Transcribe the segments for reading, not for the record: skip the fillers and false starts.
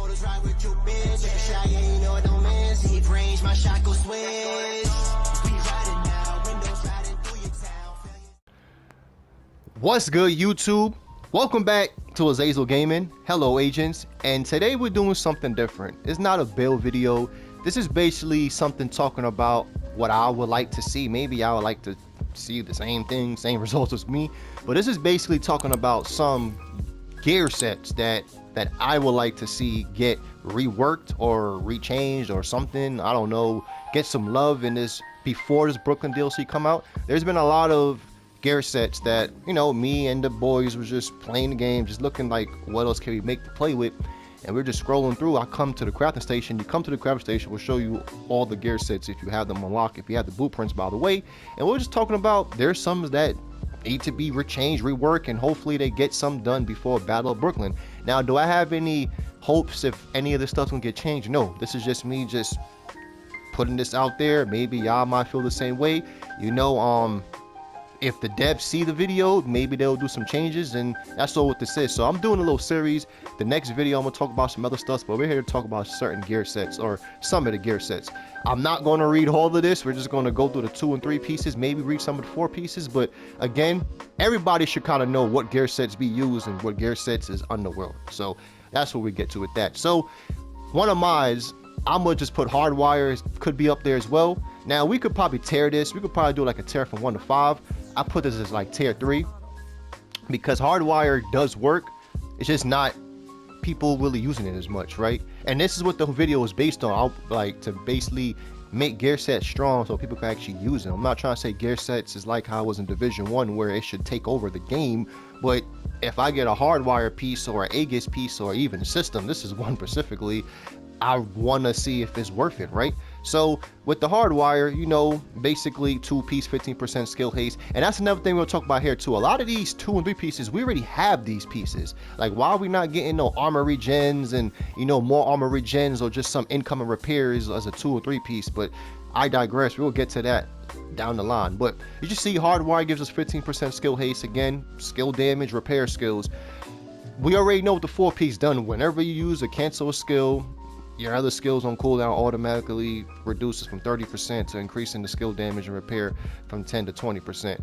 motors ride with you, bitch. If you shy, yeah, you know it don't miss. Deep range, my shot go switch. We riding now, windows riding through your town. What's good, YouTube? Welcome back to Azazel Gaming. Hello, agents. And today we're doing something different. It's not a build video. This is basically something talking about what I would like to see. Maybe I would like to see the same thing, same results as me. But this is basically talking about some gear sets that I would like to see get reworked or rechanged or something. I don't know. Get some love in this before this Brooklyn DLC come out. There's been a lot of gear sets that, you know, me and the boys was just playing the game, just looking like what else can we make to play with, and we're just scrolling through. I come to the crafting station. You come to the crafting station, we'll show you all the gear sets if you have them unlocked, if you have the blueprints, by the way. And we're just talking about there's some that need to be rechanged, rework, and hopefully they get some done before Battle of Brooklyn. Now, do I have any hopes if any of this stuff's gonna get changed? No, this is just me just putting this out there. Maybe y'all might feel the same way, you know. If the devs see the video, maybe they'll do some changes, and that's all what this is. So I'm doing a little series. The next video I'm gonna talk about some other stuff, but we're here to talk about certain gear sets, or some of the gear sets. I'm not going to read all of this. We're just going to go through the 2 and 3 pieces, maybe read some of the 4 pieces. But again, everybody should kind of know what gear sets be used and what gear sets is Underworld. So that's what we get to with that. So one of mine, I'm gonna just put Hardwire, could be up there as well. Now we could probably tear this. We could probably do like a tear from 1 to 5. I put this as like tier 3 because Hardwire does work. It's just not people really using it as much, right? And this is what the video is based on. I'll like to basically make gear sets strong so people can actually use them. I'm not trying to say gear sets is like how it was in Division 1 where it should take over the game, but if I get a Hardwire piece or an Aegis piece or even a system, this is one specifically, I want to see if it's worth it, right? So with the Hardwire, you know, basically 2-piece 15% skill haste, and that's another thing we'll talk about here too. A lot of these 2 and 3 pieces, we already have these pieces. Like, why are we not getting no armor regens and, you know, more armor regens or just some incoming repairs as a 2 or 3 piece? But I digress. We'll get to that down the line. But you just see Hardwire gives us 15% skill haste, again, skill damage, repair skills. We already know what the 4-piece done. Whenever you use a cancel skill, your other skills on cooldown automatically reduces from 30% to increasing the skill damage and repair from 10 to 20%.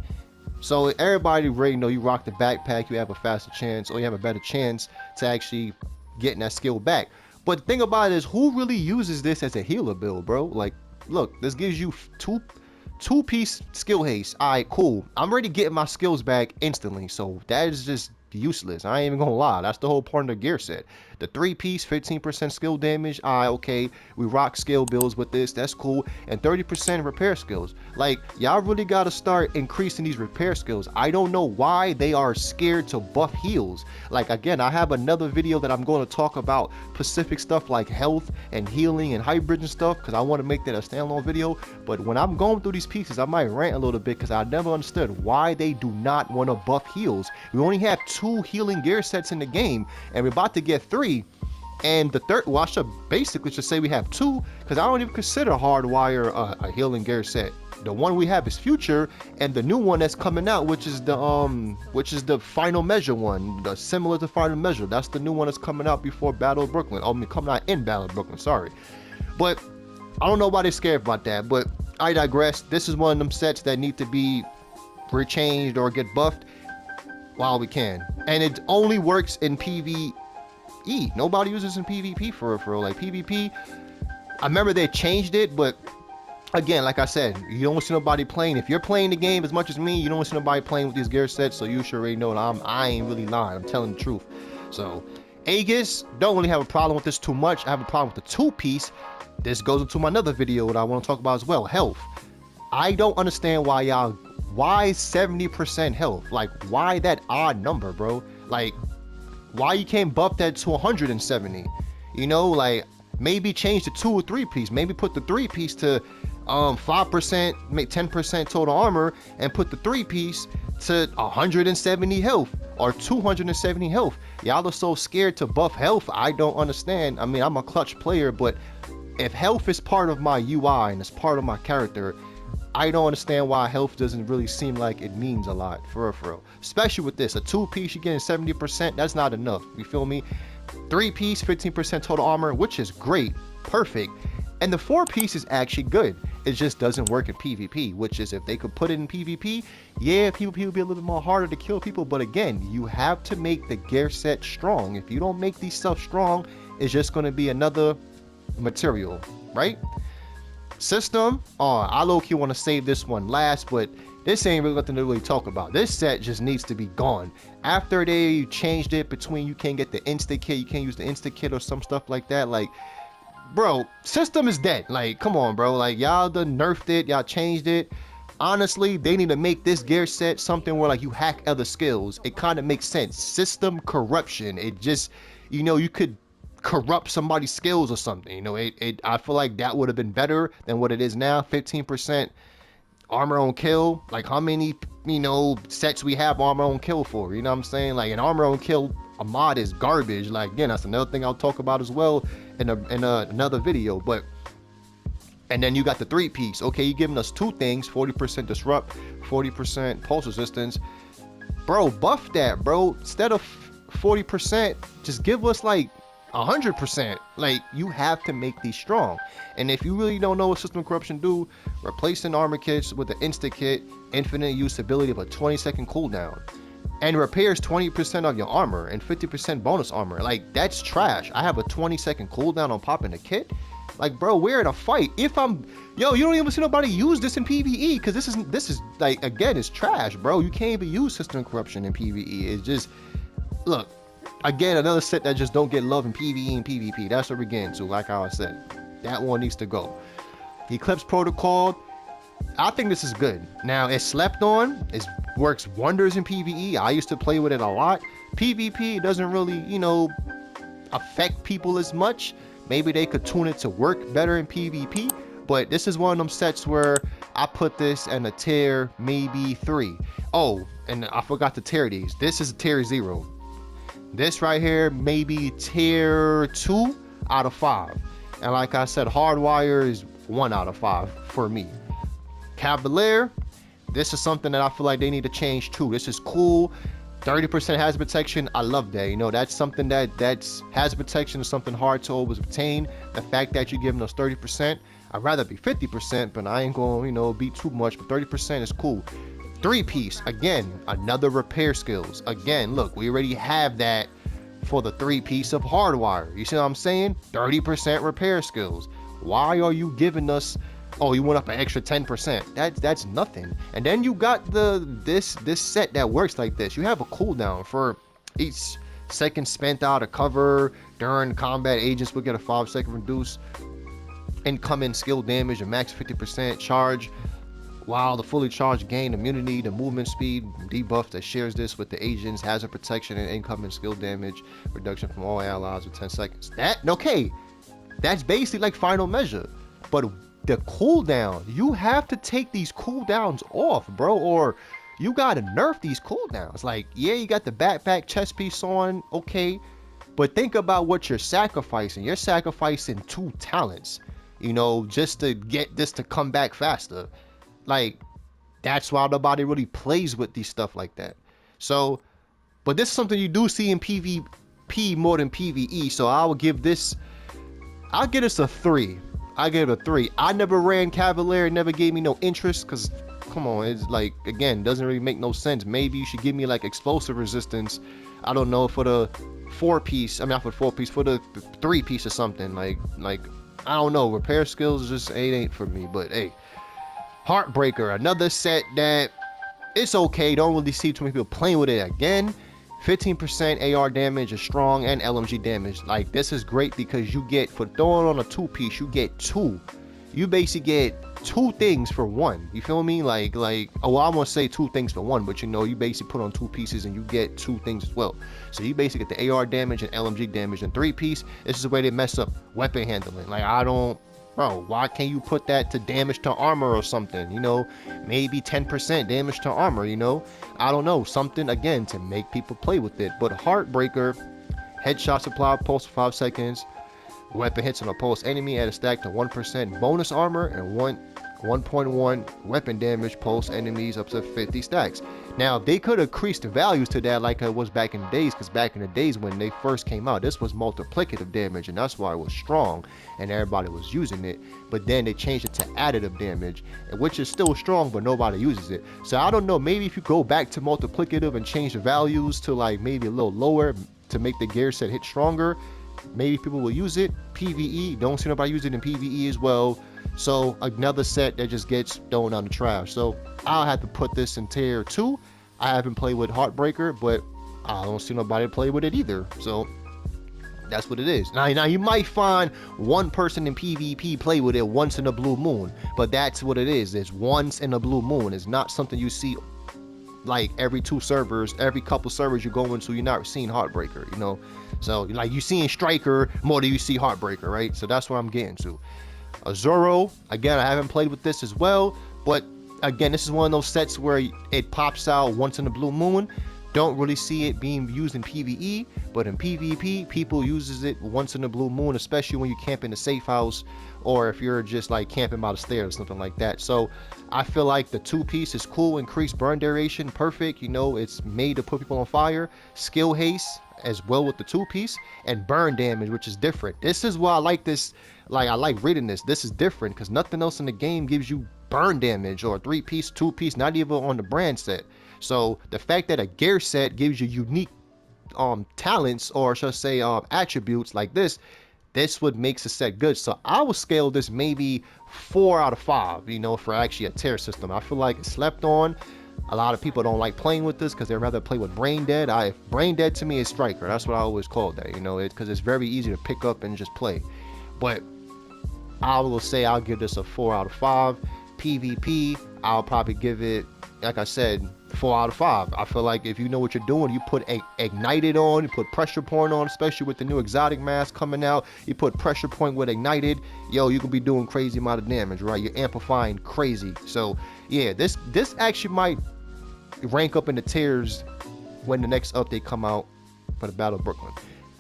So everybody already know you rock the backpack, you have a faster chance, or you have a better chance to actually getting that skill back. But the thing about it is, who really uses this as a healer build, bro? Like, look, this gives you 2-piece skill haste. All right, cool. I'm already getting my skills back instantly, so that is just useless. I ain't even gonna lie. That's the whole point of the gear set. The 3-piece 15% skill damage. Okay, we rock skill builds with this, that's cool. And 30% repair skills. Like, y'all really gotta start increasing these repair skills. I don't know why they are scared to buff heals. Like, again, I have another video that I'm going to talk about specific stuff like health and healing and hybrid and stuff, because I want to make that a standalone video. But when I'm going through these pieces, I might rant a little bit because I never understood why they do not want to buff heals. We only have 2 healing gear sets in the game, and we're about to get 3. And the third, well, I should basically just say we have 2, because I don't even consider Hardwire a healing gear set. The one we have is Future, and the new one that's coming out, which is the Final Measure one, similar to Final Measure. That's the new one that's coming out before Battle of Brooklyn. I mean, coming out in Battle of Brooklyn, sorry. But I don't know why they're scared about that, but I digress. This is one of them sets that need to be rechanged or get buffed while we can. And it only works in PvE. Nobody uses in PvP for like PvP. I remember they changed it, but again, like I said, you don't see nobody playing. If you're playing the game as much as me, you don't see nobody playing with these gear sets, so you should already know that I ain't really lying. I'm telling the truth. So Aegis, don't really have a problem with this too much. I have a problem with the 2-piece. This goes into my another video that I want to talk about as well. Health. I don't understand why 70% health? Like, why that odd number, bro? Like, why you can't buff that to 170? You know, like, maybe change the 2 or 3 piece. Maybe put the 3 piece to 5%, make 10% total armor, and put the 3 piece to 170 health or 270 health. Y'all are so scared to buff health. I don't understand. I mean, I'm a clutch player, but if health is part of my UI and it's part of my character, I don't understand why health doesn't really seem like it means a lot, for real. Especially with this, a 2-piece, you're getting 70%, that's not enough, you feel me? 3-piece, 15% total armor, which is great, perfect. And the 4-piece is actually good. It just doesn't work in PvP, which is if they could put it in PvP, yeah, PvP would be a little bit more harder to kill people. But again, you have to make the gear set strong. If you don't make these stuff strong, it's just going to be another material, right? System, I low-key want to save this one last, but this ain't really nothing to really talk about. This set just needs to be gone. After they changed it between you can't get the insta kit, you can't use the insta kit or some stuff like that, like, bro, system is dead. Like, come on, bro, like, y'all done nerfed it, y'all changed it. Honestly, they need to make this gear set something where like you hack other skills. It kind of makes sense. System corruption, it just, you know, you could corrupt somebody's skills or something, you know. I feel like that would have been better than what it is now. 15% armor on kill, like how many, you know, sets we have armor on kill for, you know what I'm saying? Like an armor on kill, a mod is garbage. Like, again, that's another thing I'll talk about as well in another video. But and then you got the 3-piece. Okay, you're giving us 2 things, 40% disrupt, 40% pulse resistance. Bro, buff that, bro. Instead of 40%, just give us like 100%. Like, you have to make these strong. And if you really don't know what system corruption do, replacing armor kits with the insta kit, infinite usability of a 20-second cooldown, and repairs 20% of your armor and 50% bonus armor. Like, that's trash. I have a 20-second cooldown on popping a kit. Like, bro, we're in a fight. If I'm, yo, you don't even see nobody use this in PvE, because this is like, again, it's trash, bro. You can't even use system corruption in PvE. It's just, look, again, another set that just don't get love in PvE and PvP. That's what we're getting to. Like how I said, that one needs to go. Eclipse Protocol, I think this is good. Now, it's slept on. It works wonders in PvE. I used to play with it a lot. PvP, it doesn't really, you know, affect people as much. Maybe they could tune it to work better in PvP. But this is one of them sets where I put this in a tier maybe 3. Oh, and I forgot to tier these. This is a tier 0. This right here, maybe tier 2 out of 5. And like I said, Hardwire is 1 out of 5 for me. Cavailer, this is something that I feel like they need to change too. This is cool. 30% hazard protection, I love that. You know, that's something that's hazard protection is something hard to always obtain. The fact that you're giving us 30%, I'd rather be 50%, but I ain't gonna, you know, be too much, but 30% is cool. 3-piece, again, another repair skills. Again, look, we already have that for the 3-piece of Hardwire. You see what I'm saying? 30% repair skills. Why are you giving us, oh, you went up an extra 10%? That's nothing. And then you got this set that works like this. You have a cooldown for each second spent out of cover during combat. Agents will get a 5-second reduce incoming skill damage and max 50% charge, while the fully charged gain immunity to movement speed debuff that shares this with the agents, hazard protection and incoming skill damage reduction from all allies with 10 seconds. That, okay, that's basically like final measure. But the cooldown, you have to take these cooldowns off, bro, or you gotta nerf these cooldowns. Like, yeah, you got the backpack chest piece on, okay, but think about what you're sacrificing. You're sacrificing 2 talents, you know, just to get this to come back faster. Like, that's why nobody really plays with these stuff like that. So, but this is something you do see in PvP more than PvE. So I will give this, I'll give this a 3. I give it a 3. I never ran Cavailer. It never gave me no interest because, come on, it's like, again, doesn't really make no sense. Maybe you should give me like explosive resistance. I don't know, for the 4-piece. I mean, not for the 4-piece, for the 3-piece or something. Like I don't know. Repair skills just ain't for me. But hey. Heartbreaker, another set that it's okay. Don't really see too many people playing with it again. 15% AR damage is strong and LMG damage. Like, this is great because you get, for throwing on a 2-piece, you get 2. You basically get 2 things for 1. You feel me? Like, oh, well, I want to say 2 things for 1, but you know, you basically put on 2 pieces and you get 2 things as well. So you basically get the AR damage and LMG damage. And 3-piece, this is the way they mess up weapon handling. Like, I don't, bro, why can't you put that to damage to armor or something? You know, maybe 10% damage to armor, you know? I don't know, something, again, to make people play with it. But Heartbreaker, headshot supply pulse for 5 seconds. Weapon hits an opposed enemy at a stack to 1% bonus armor and 1 1.1 weapon damage, pulse enemies up to 50 stacks. Now they could have increased the values to that like it was back in the days, because back in the days when they first came out, this was multiplicative damage, and that's why it was strong and everybody was using it. But then they changed it to additive damage, which is still strong, but nobody uses it. So I don't know, maybe if you go back to multiplicative and change the values to like maybe a little lower to make the gear set hit stronger, maybe people will use it. PvE, don't see nobody use it in PvE as well. So another set that just gets thrown on the trash. So I'll have to put this in tier 2. I haven't played with Heartbreaker, but I don't see nobody play with it either. So that's what it is. Now you might find one person in PvP play with it once in a blue moon, but that's what it is. It's once in a blue moon. It's not something you see like every 2 servers, every couple servers you go into. You're not seeing Heartbreaker, you know. So like you seeing Striker more than you see Heartbreaker, right? So that's what I'm getting to. Exuro, again, I haven't played with this as well, but again, this is one of those sets where it pops out once in a blue moon. Don't really see it being used in PvE, but in PvP, people uses it once in a blue moon, especially when you camp in a safe house, or if you're just like camping by the stairs or something like that. So I feel like the 2-piece is cool, increased burn duration, perfect. You know, it's made to put people on fire. Skill haste as well with the 2-piece, and burn damage, which is different. This is why I like this. Like I like reading this. This is different because nothing else in the game gives you burn damage or 3-piece, 2-piece, not even on the brand set. So the fact that a gear set gives you unique talents, or should I say attributes like this what makes a set good. So I would scale this maybe 4 out of 5, you know, for actually a tier system. I feel like it's slept on. A lot of people don't like playing with this because they'd rather play with Brain Dead. Brain Dead to me is Striker. That's what I always call that, you know, because it's very easy to pick up and just play. But I will say I'll give this a 4 out of 5. PvP, I'll probably give it, like I said, 4 out of 5. I feel like if you know what you're doing, you put Ignited on, you put Pressure Point on, especially with the new exotic mask coming out. You put Pressure Point with Ignited, yo, you can be doing crazy amount of damage, right? You're amplifying crazy. So yeah, this actually might rank up in the tiers when the next update come out for the Battle of Brooklyn.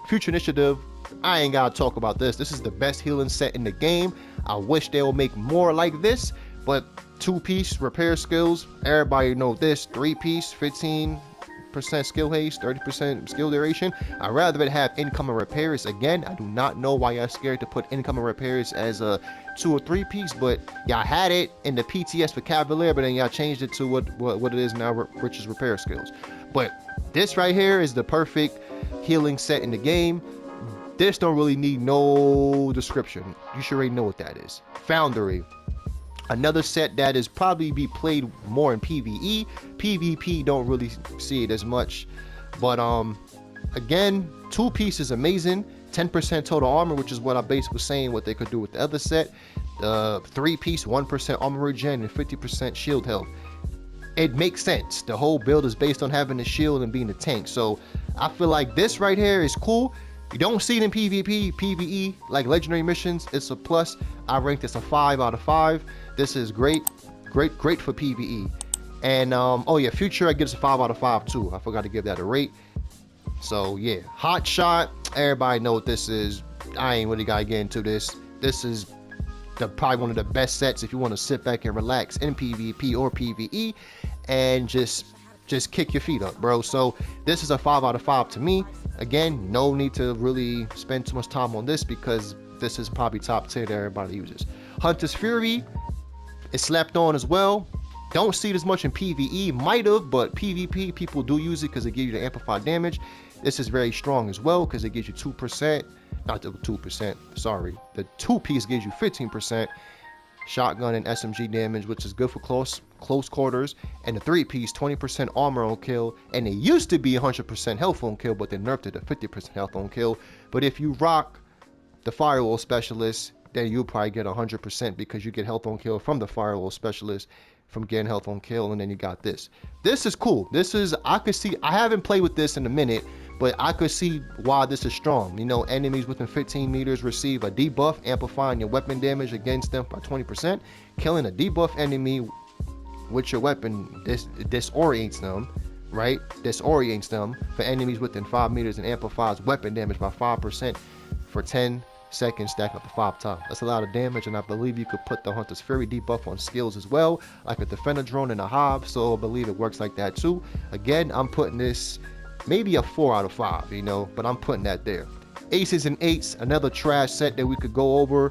Future Initiative, I ain't gotta talk about this. This is the best healing set in the game. I wish they will make more like this, but 2-piece repair skills, everybody know this. 3-piece, 15% skill haste, 30% skill duration. I'd rather it have incoming repairs. Again, I do not know why y'all scared to put incoming repairs as a 2 or 3-piece, but y'all had it in the PTS for Cavailer, but then y'all changed it to what it is now, which is repair skills. But this right here is the perfect healing set in the game. This don't really need no description. You should already know what that is. Foundry, another set that is probably be played more in PvE. PvP don't really see it as much, but again, 2-piece is amazing. 10% total armor, which is what I basically was saying what they could do with the other set. 3-piece, 1% armor regen and 50% shield health. It makes sense. The whole build is based on having a shield and being a tank. So I feel like this right here is cool. You don't see it in PvP, PvE, like legendary missions. It's a plus. I rank this a 5 out of 5. This is great for PvE. And oh yeah, Future I give this a 5 out of 5 too. I forgot to give that a rate. So yeah, Hotshot, everybody know what this is. I ain't really gotta get into this. This is probably one of the best sets if you want to sit back and relax in PvP or PvE and just kick your feet up, bro. So this is a 5 out of 5 to me. Again, no need to really spend too much time on this because this is probably top tier that everybody uses. Hunter's Fury is slept on as well. Don't see it as much in PvE, might have, but PvP people do use it because it gives you the amplified damage. This is very strong as well because it gives you 2%, not the 2%, sorry, the 2-piece gives you 15% shotgun and SMG damage, which is good for close quarters, and the 3-piece 20% armor on kill, and it used to be 100% health on kill, but they nerfed it to 50% health on kill. But if you rock the firewall specialist, then you'll probably get 100% because you get health on kill from the firewall specialist from getting health on kill, and then you got this. This is cool. This is, I could see, I haven't played with this in a minute, but I could see why this is strong. You know, enemies within 15 meters receive a debuff, amplifying your weapon damage against them by 20%. Killing a debuff enemy with your weapon disorients them, right? Disorients them for enemies within 5 meters and amplifies weapon damage by 5% for 10 seconds, stack up to 5 times. That's a lot of damage, and I believe you could put the Hunter's Fury debuff on skills as well, like a Defender Drone and a Hob, so I believe it works like that too. Again, I'm putting this maybe a 4 out of 5, you know, but I'm putting that there. Aces and Eights, another trash set that we could go over.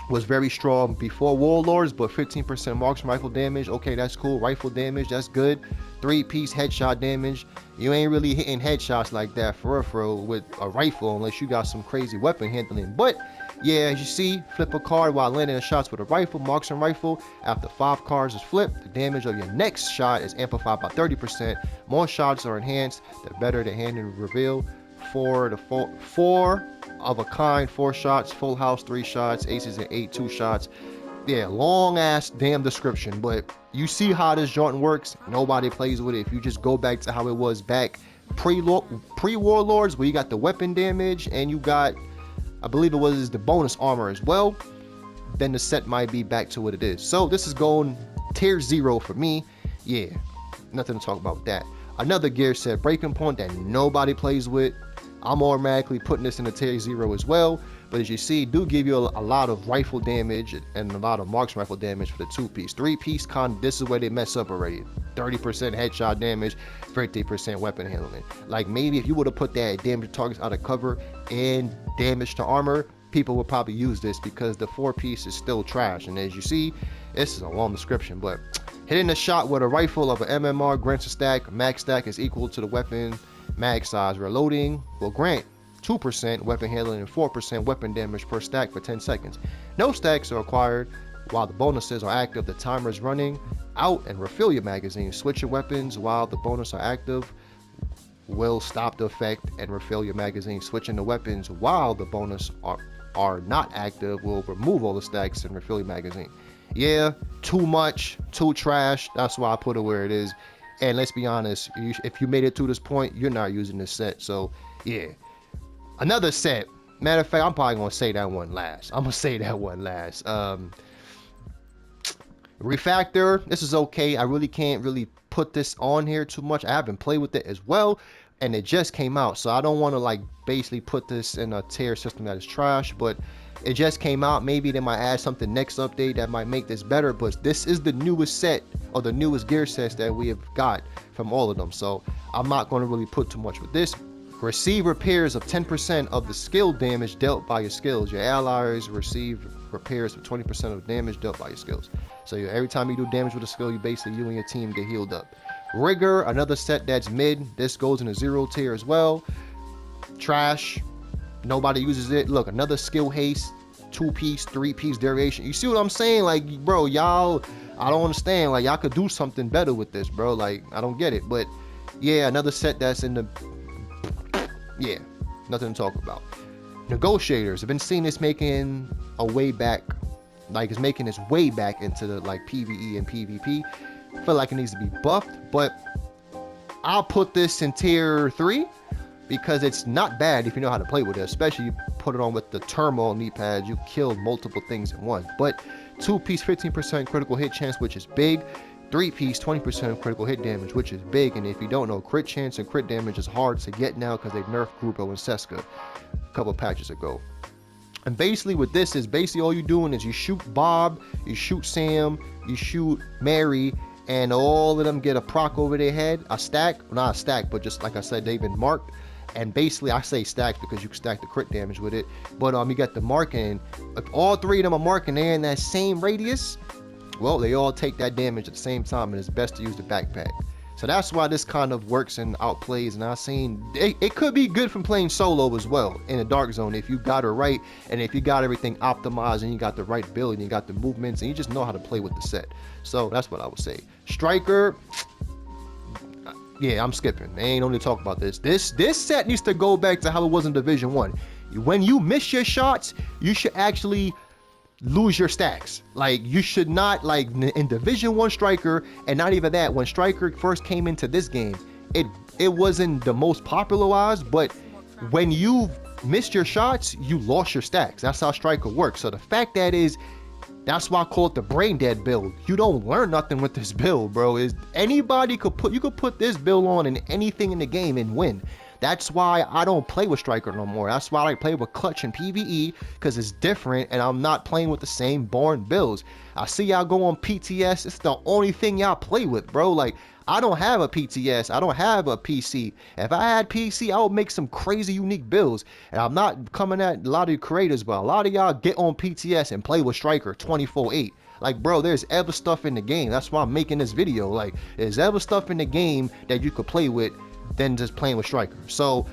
Was very strong before Warlords, but 15% marksman rifle damage. Okay, that's cool. Rifle damage, that's good. 3-piece headshot damage. You ain't really hitting headshots like that for real with a rifle unless you got some crazy weapon handling. But yeah, as you see, flip a card while landing shots with a rifle, marksman rifle. After 5 cards is flipped, the damage of your next shot is amplified by 30%. More shots are enhanced, the better the hand and reveal. 4 of a kind, 4 shots, full house 3 shots, aces and 8 2 shots. Yeah, long ass damn description, but you see how this joint works. Nobody plays with it. If you just go back to how it was back pre-Warlords, where you got the weapon damage and you got, I believe it was the bonus armor as well, then the set might be back to what it is. So this is going tier 0 for me. Yeah, nothing to talk about with that. Another gear set, Breaking Point, that nobody plays with. I'm automatically putting this in the tier 0 as well, but as you see, do give you a lot of rifle damage and a lot of marksman rifle damage for the 2-piece. 3-piece this is where they mess up already. 30% headshot damage, 50% weapon handling. Like maybe if you would have put that damage to targets out of cover and damage to armor, people would probably use this because the 4-piece is still trash. And as you see, this is a long description, but hitting a shot with a rifle of an MMR grants a stack. Max stack is equal to the weapon mag size. Reloading will grant 2% weapon handling and 4% weapon damage per stack for 10 seconds. No stacks are acquired while the bonuses are active. The timer is running out and refill your magazine. Switch your weapons while the bonus are active will stop the effect and refill your magazine. Switching the weapons while the bonus are not active will remove all the stacks and refill your magazine. Yeah, too much, too trash. That's why I put it where it is. And let's be honest, if you made it to this point, you're not using this set. So yeah, another set. Matter of fact, I'm probably gonna say that one last. Refactor. This is okay. I really can't really put this on here too much. I haven't played with it as well, and it just came out, so I don't want to like basically put this in a tier system that is trash. But it just came out. Maybe they might add something next update that might make this better, but this is the newest set or the newest gear sets that we have got from all of them, so I'm not going to really put too much with this. Receive repairs of 10% of the skill damage dealt by your skills. Your allies receive repairs of 20% of damage dealt by your skills. So every time you do damage with a skill, you basically, you and your team get healed up. Rigor, another set that's mid. This goes in a 0 tier as well. Trash. Nobody uses it. Look, another skill haste, 2-piece, 3-piece variation. You see what I'm saying? Like, bro, y'all, I don't understand. Like, y'all could do something better with this, bro. Like, I don't get it. But yeah, another set that's in the, yeah, nothing to talk about. Negotiators. I've been seeing this making a way back, like it's making its way back into the like PvE and PvP. I feel like it needs to be buffed, but I'll put this in tier 3. Because it's not bad if you know how to play with it, especially you put it on with the turmoil knee pads, you kill multiple things in one. But 2-piece 15% critical hit chance, which is big. 3-piece 20% critical hit damage, which is big. And if you don't know, crit chance and crit damage is hard to get now because they nerfed Grupo and Seska a couple patches ago. And basically with this is basically all you're doing is you shoot Bob, you shoot Sam, you shoot Mary, and all of them get a proc over their head, a stack, well, not a stack, but just like I said, they've been marked. And basically I say stacks because you can stack the crit damage with it, but you got the marking. If all 3 of them are marking, they're in that same radius, well, they all take that damage at the same time, and it's best to use the backpack. So that's why this kind of works and outplays. And I've seen it could be good from playing solo as well in the dark zone if you got it right, and if you got everything optimized and you got the right build and you got the movements and you just know how to play with the set. So that's what I would say. Striker, yeah, I'm skipping. They ain't only talk about this. This set needs to go back to how it was in Division 1. When you miss your shots, you should actually lose your stacks. Like, you should not, like in Division 1 Striker, and not even that, when Striker first came into this game, it wasn't the most popularized, but when you missed your shots, you lost your stacks. That's how Striker works. So the fact that is, that's why I call it the brain dead build. You don't learn nothing with this build, bro. Is anybody could put, you could put this build on in anything in the game and win. That's why I don't play with Striker no more. That's why I play with Clutch and PvE, because it's different and I'm not playing with the same boring builds. I see y'all go on PTS. It's the only thing y'all play with, bro. Like, I don't have a PTS. I don't have a PC. If I had PC, I would make some crazy unique builds. And I'm not coming at a lot of you creators, but a lot of y'all get on PTS and play with Striker 24/8. Like, bro, there's ever stuff in the game. That's why I'm making this video. Like, there's ever stuff in the game that you could play with than just playing with Striker. So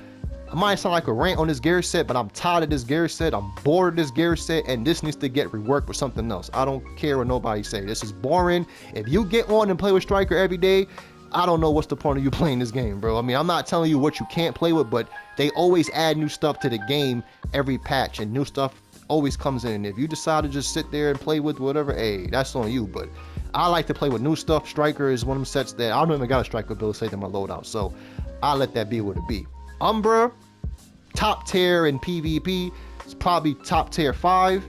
I might sound like a rant on this Gearset, but I'm tired of this Gearset. I'm bored of this Gearset, and this needs to get reworked with something else. I don't care what nobody say. This is boring. If you get on and play with Striker every day, I don't know what's the point of you playing this game, bro. I mean, I'm not telling you what you can't play with, but they always add new stuff to the game every patch, and new stuff always comes in. If you decide to just sit there and play with whatever, hey, that's on you. But I like to play with new stuff. Striker is one of them sets that I don't even got a Striker build saved in my loadout, so I'll let that be what it be. Umber, top tier in PvP. It's probably top tier 5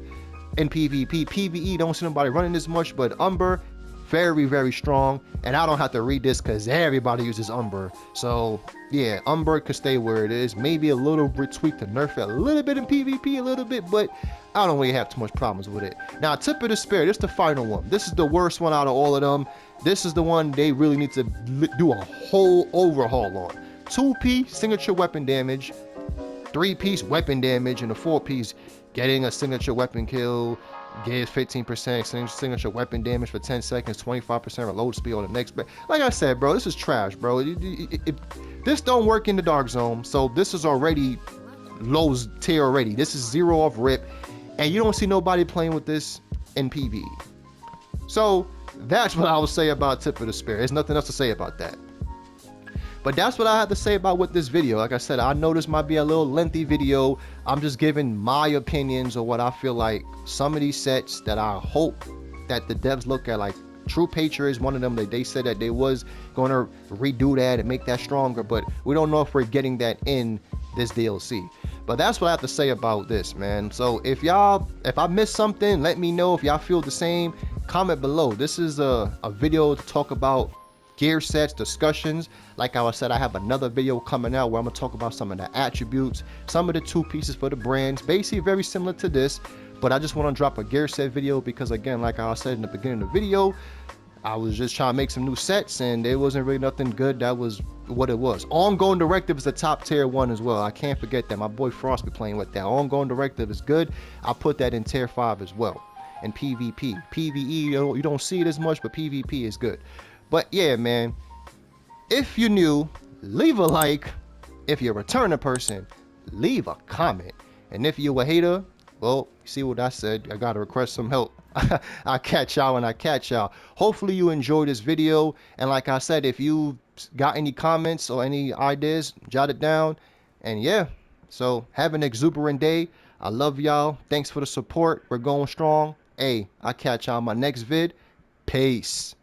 in PvP. PvE, don't see nobody running this much, but Umber, very, very strong. And I don't have to read this because everybody uses Umber. So yeah, Umber could stay where it is. Maybe a little bit tweak to nerf it a little bit in PvP, a little bit, but I don't really have too much problems with it. Now, Tip of Despair, this is the final one. This is the worst one out of all of them. This is the one they really need to do a whole overhaul on. 2-piece signature weapon damage, 3-piece weapon damage, and a 4-piece getting a signature weapon kill, gives 15% signature weapon damage for 10 seconds, 25% reload speed on the next. Like I said, bro, this is trash, bro. This don't work in the Dark Zone, so this is already low tier already. This is 0 off rip, and you don't see nobody playing with this in PvE. So that's what I would say about Tip of Despair. There's nothing else to say about that. But that's what I have to say about with this video. Like I said, I know this might be a little lengthy video. I'm just giving my opinions of what I feel like some of these sets that I hope that the devs look at. Like True Patriot is one of them that they said that they was going to redo that and make that stronger, but we don't know if we're getting that in this DLC. But that's what I have to say about this, man. So if I missed something, let me know. If y'all feel the same, comment below. This is a video to talk about gear sets, discussions. Like I said, I have another video coming out where I'm gonna talk about some of the attributes, some of the 2 pieces for the brands, basically very similar to this, but I just want to drop a gear set video because, again, like I said in the beginning of the video, I was just trying to make some new sets and it wasn't really nothing good. That was what it was. Ongoing Directive is a top tier 1 as well. I can't forget that. My boy Frost be playing with that. Ongoing Directive is good. I put that in tier 5 as well. And PvP, PvE, you don't see it as much, but PvP is good. But yeah, man, if you're new, leave a like. If you're a returning person, leave a comment. And if you're a hater, well, see what I said, I gotta request some help. I'll catch y'all when I catch y'all. Hopefully you enjoyed this video, and like I said, if you got any comments or any ideas, jot it down. And yeah, so have an exuberant day. I love y'all. Thanks for the support. We're going strong. Hey, I'll catch y'all on my next vid. Peace.